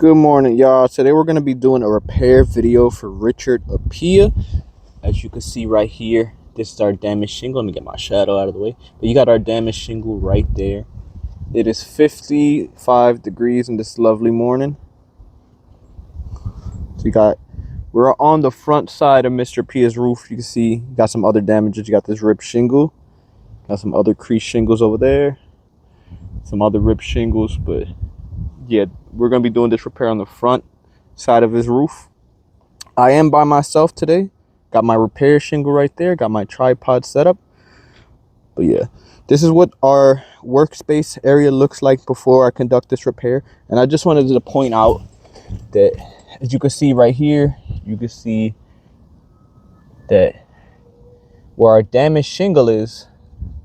Good morning, y'all. Today we're going to be doing a repair video for Richard Appiah. As you can see right here, this is our damaged shingle. Let me get my shadow out of the way. But you got our damaged shingle right there. It is 55 degrees in this lovely morning. So we're on the front side of Mr. Appiah's roof. You can see you got some other damages. You got this ripped shingle. Got some other creased shingles over there. Some other ripped shingles, but yeah, we're going to be doing this repair on the front side of his roof. I am by myself today. Got my repair shingle right there. Got my tripod set up. But yeah, this is what our workspace area looks like before I conduct this repair. And I just wanted to point out that, as you can see right here, you can see that where our damaged shingle is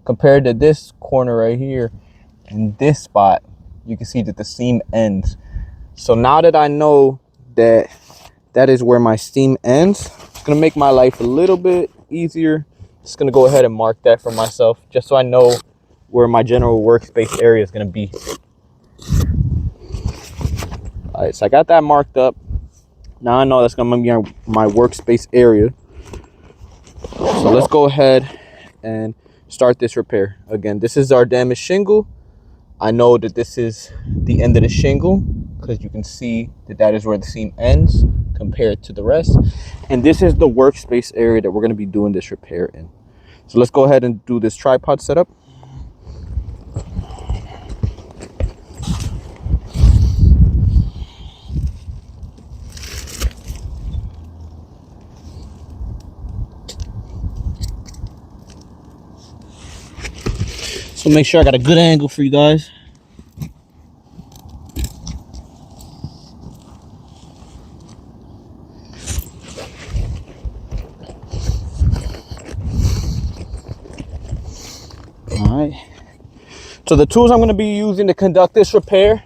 compared to this corner right here and this spot, you can see that the seam ends. So now that I know that that is where my seam ends, it's gonna make my life a little bit easier. Just gonna go ahead and mark that for myself, just so I know where my general workspace area is gonna be. All right, so I got that marked up. Now I know that's gonna be my workspace area. So let's go ahead and start this repair. Again, this is our damaged shingle. I know that this is the end of the shingle because you can see that that is where the seam ends compared to the rest. And this is the workspace area that we're going to be doing this repair in. So let's go ahead and do this tripod setup. So make sure I got a good angle for you guys. Alright. So the tools I'm going to be using to conduct this repair,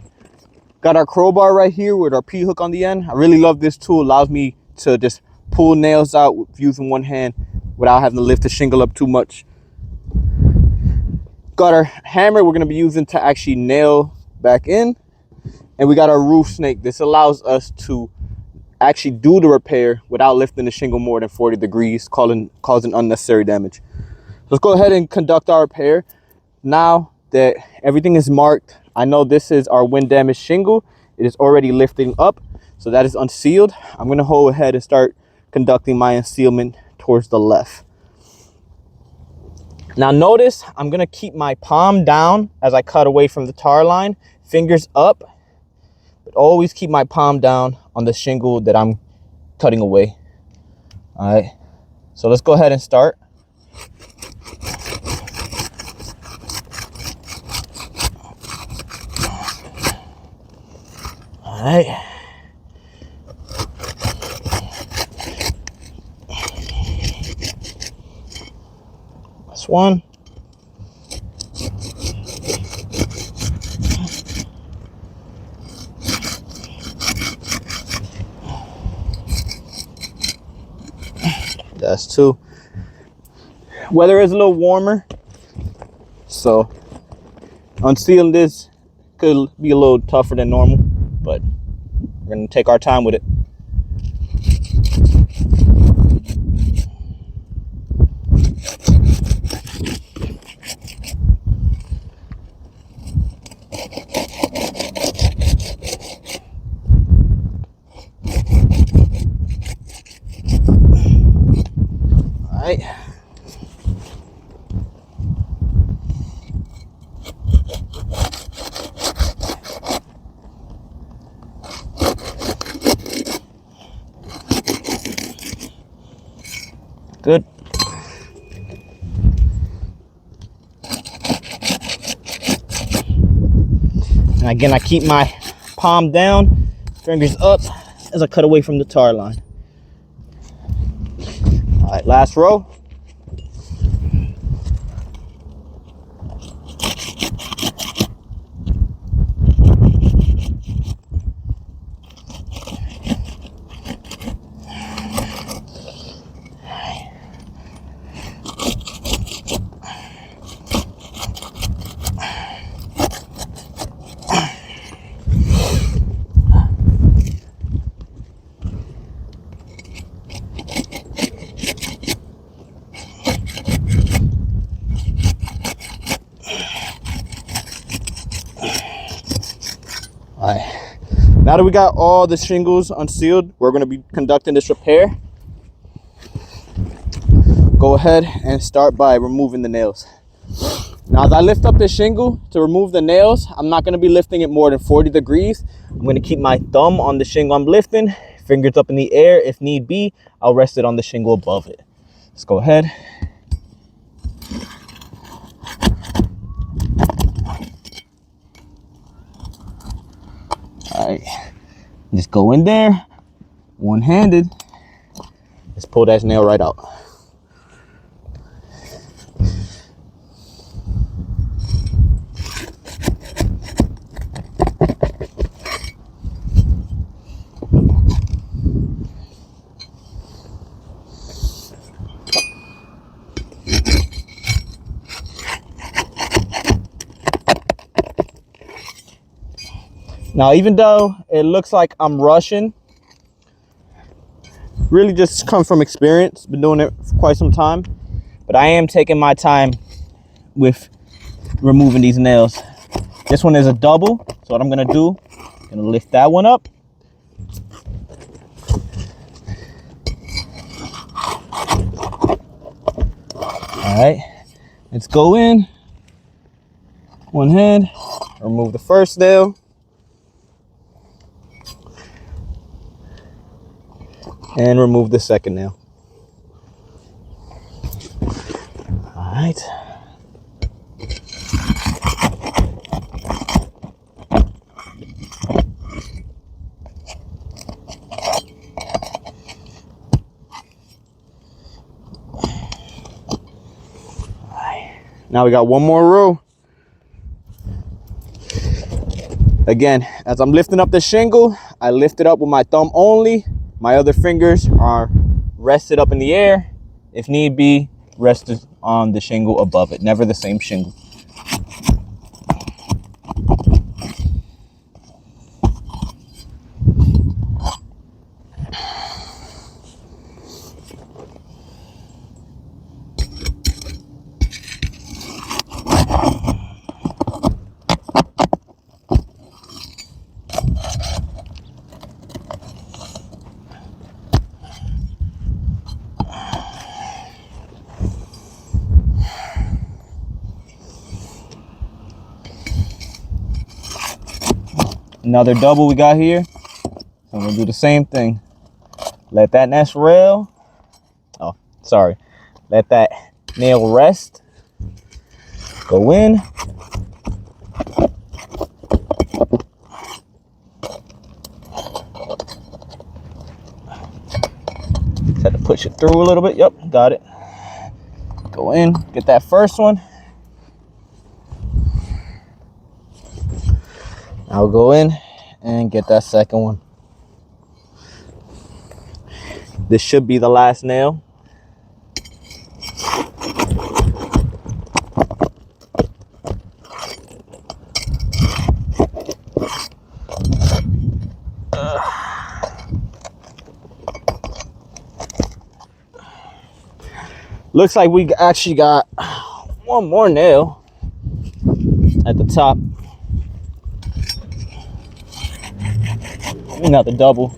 got our crowbar right here with our P-hook on the end. I really love this tool. It allows me to just pull nails out with using one hand without having to lift the shingle up too much. Got our hammer we're going to be using to actually nail back in. And we got our roof snake. This allows us to actually do the repair without lifting the shingle more than 40 degrees, causing unnecessary damage. Let's go ahead and conduct our repair. Now that everything is marked, I know this is our wind damaged shingle. It is already lifting up, so that is unsealed. I'm going to go ahead and start conducting my unsealment towards the left. Now notice I'm going to keep my palm down as I cut away from the tar line, fingers up, but always keep my palm down on the shingle that I'm cutting away. All right, so let's go ahead and start. All right. That's one. That's two. Weather is a little warmer, so unsealing this could be a little tougher than normal, but we're gonna take our time with it. All right. Good. And again, I keep my palm down, fingers up as I cut away from the tar line. All right, last row. Now that we got all the shingles unsealed, we're going to be conducting this repair. Go ahead and start by removing the nails. Now, as I lift up this shingle to remove the nails, I'm not going to be lifting it more than 40 degrees. I'm going to keep my thumb on the shingle I'm lifting, fingers up in the air. If need be, I'll rest it on the shingle above it. Let's go ahead. All right, just go in there, one-handed. Let's pull that nail right out. Now, even though it looks like I'm rushing, really just comes from experience. Been doing it for quite some time, but I am taking my time with removing these nails. This one is a double, so what I'm gonna do, I'm gonna lift that one up. All right, let's go in, one hand, remove the first nail. And remove the second nail. All right. Now we got one more row. Again, as I'm lifting up the shingle, I lift it up with my thumb only. My other fingers are rested up in the air. If need be, rested on the shingle above it. Never the same shingle. Another double we got here. So I'm gonna do the same thing. Let that nest rail. Oh, sorry. Let that nail rest. Go in. Just had to push it through a little bit. Yep, got it. Go in, get that first one. I'll go in and get that second one. This should be the last nail. Looks like we actually got one more nail at the top. Another double.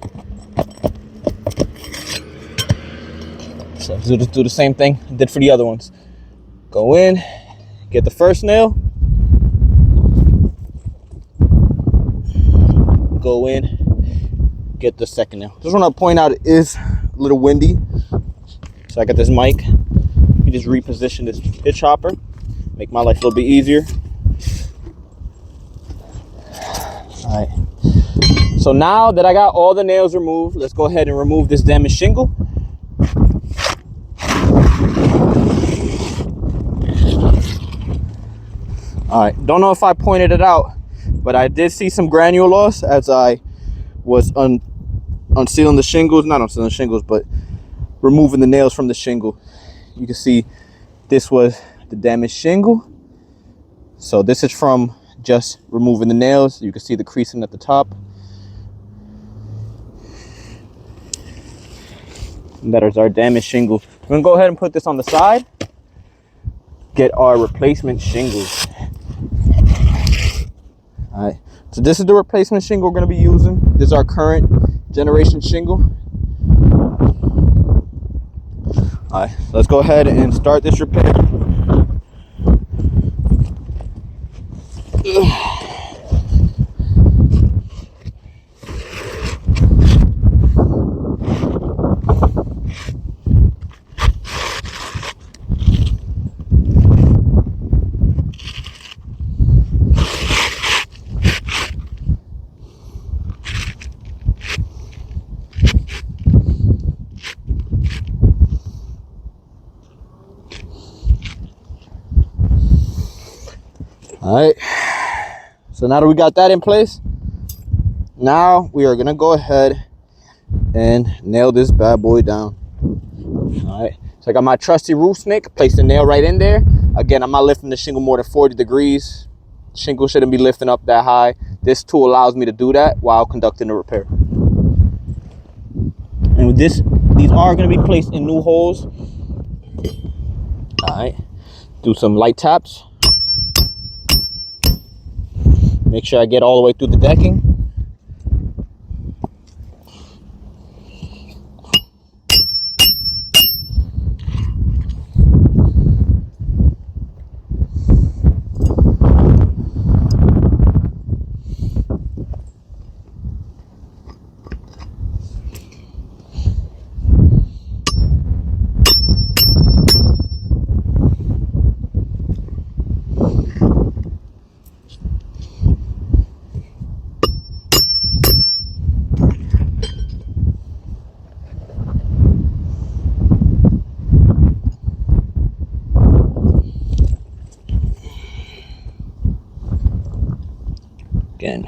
So just do the same thing I did for the other ones. Go in, get the first nail. Go in, get the second nail. Just want to point out it is a little windy. So I got this mic. You just reposition this pitch hopper. Make my life a little bit easier. All right. So now that I got all the nails removed, let's go ahead and remove this damaged shingle. All right, don't know if I pointed it out, but I did see some granule loss as I was unsealing the shingles, not unsealing the shingles, but removing the nails from the shingle. You can see this was the damaged shingle. So this is from just removing the nails. You can see the creasing at the top. And that is our damaged shingle. We're gonna go ahead and put this on the side. Get our replacement shingles. All right, So this is the replacement shingle we're going to be using. This is our current generation shingle. All right, let's go ahead and start this repair. All right, so now that we got that in place, now we are gonna go ahead and nail this bad boy down. All right, so I got my trusty roof snake, placed the nail right in there. Again, I'm not lifting the shingle more than 40 degrees. Shingle shouldn't be lifting up that high. This tool allows me to do that while conducting the repair. And with this, these are gonna be placed in new holes. All right, do some light taps. Make sure I get all the way through the decking. Again,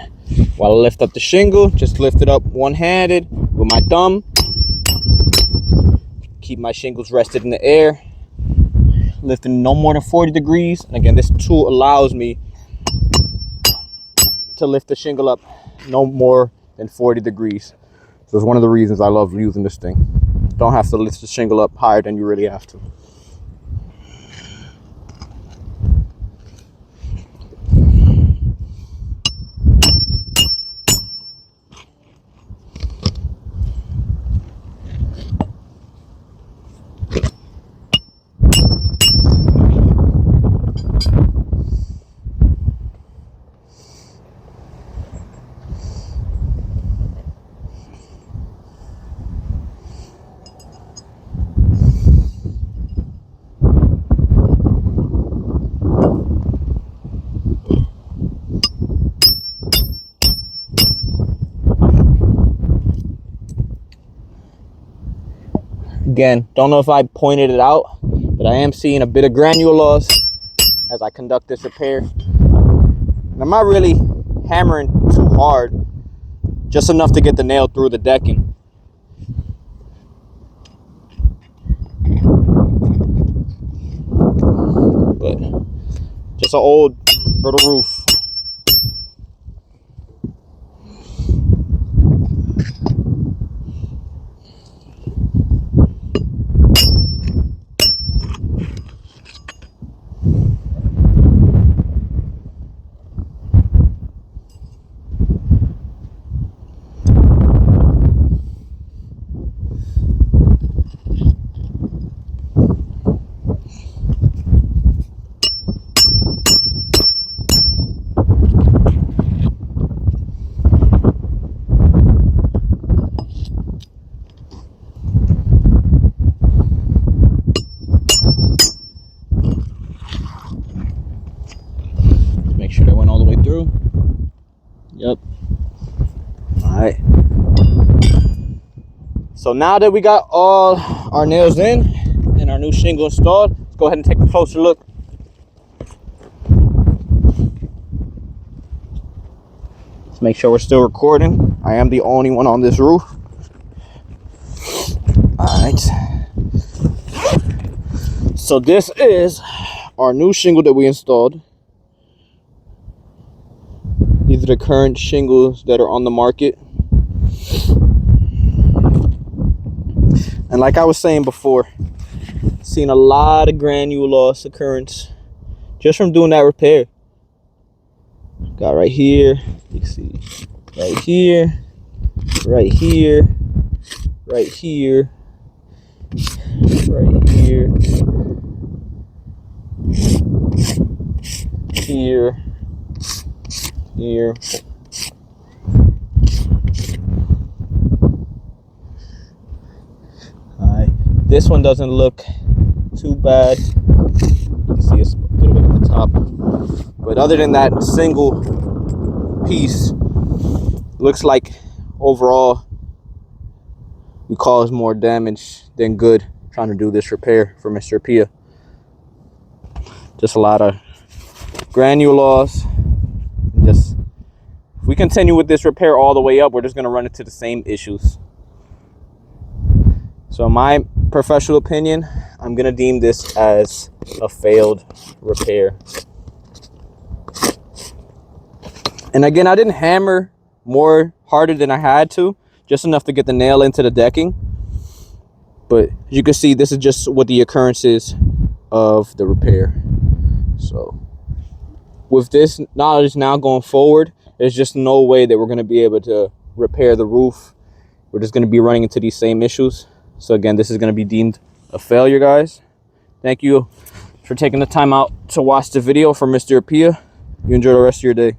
while I lift up the shingle, just lift it up one-handed with my thumb. Keep my shingles rested in the air, lifting no more than 40 degrees. And again, this tool allows me to lift the shingle up no more than 40 degrees. So it's one of the reasons I love using this thing. Don't have to lift the shingle up higher than you really have to. Again, don't know if I pointed it out, but I am seeing a bit of granule loss as I conduct this repair. And I'm not really hammering too hard, just enough to get the nail through the decking. But just an old brittle roof. Make sure they went all the way through. Yep. All right. So now that we got all our nails in and our new shingle installed, let's go ahead and take a closer look. Let's make sure we're still recording. I am the only one on this roof. All right. So this is our new shingle that we installed. These are the current shingles that are on the market. And like I was saying before, seen a lot of granule loss occurrence just from doing that repair. Got right here. You can see right here, right here, right here, right here, here, here. Alright, this one doesn't look too bad. You can see it's a little bit at the top, but other than that single piece, looks like overall we caused more damage than good trying to do this repair for Mr. Appiah. Just a lot of granules. Just if we continue with this repair all the way up, we're just going to run into the same issues. So in my professional opinion, I'm going to deem this as a failed repair. And again, I didn't hammer more harder than I had to, just enough to get the nail into the decking. But as you can see, this is just what the occurrence is of the repair. So with this knowledge now going forward, there's just no way that we're going to be able to repair the roof. We're just going to be running into these same issues. So again, this is going to be deemed a failure, guys. Thank you for taking the time out to watch the video from Mr. Appiah. You enjoy the rest of your day.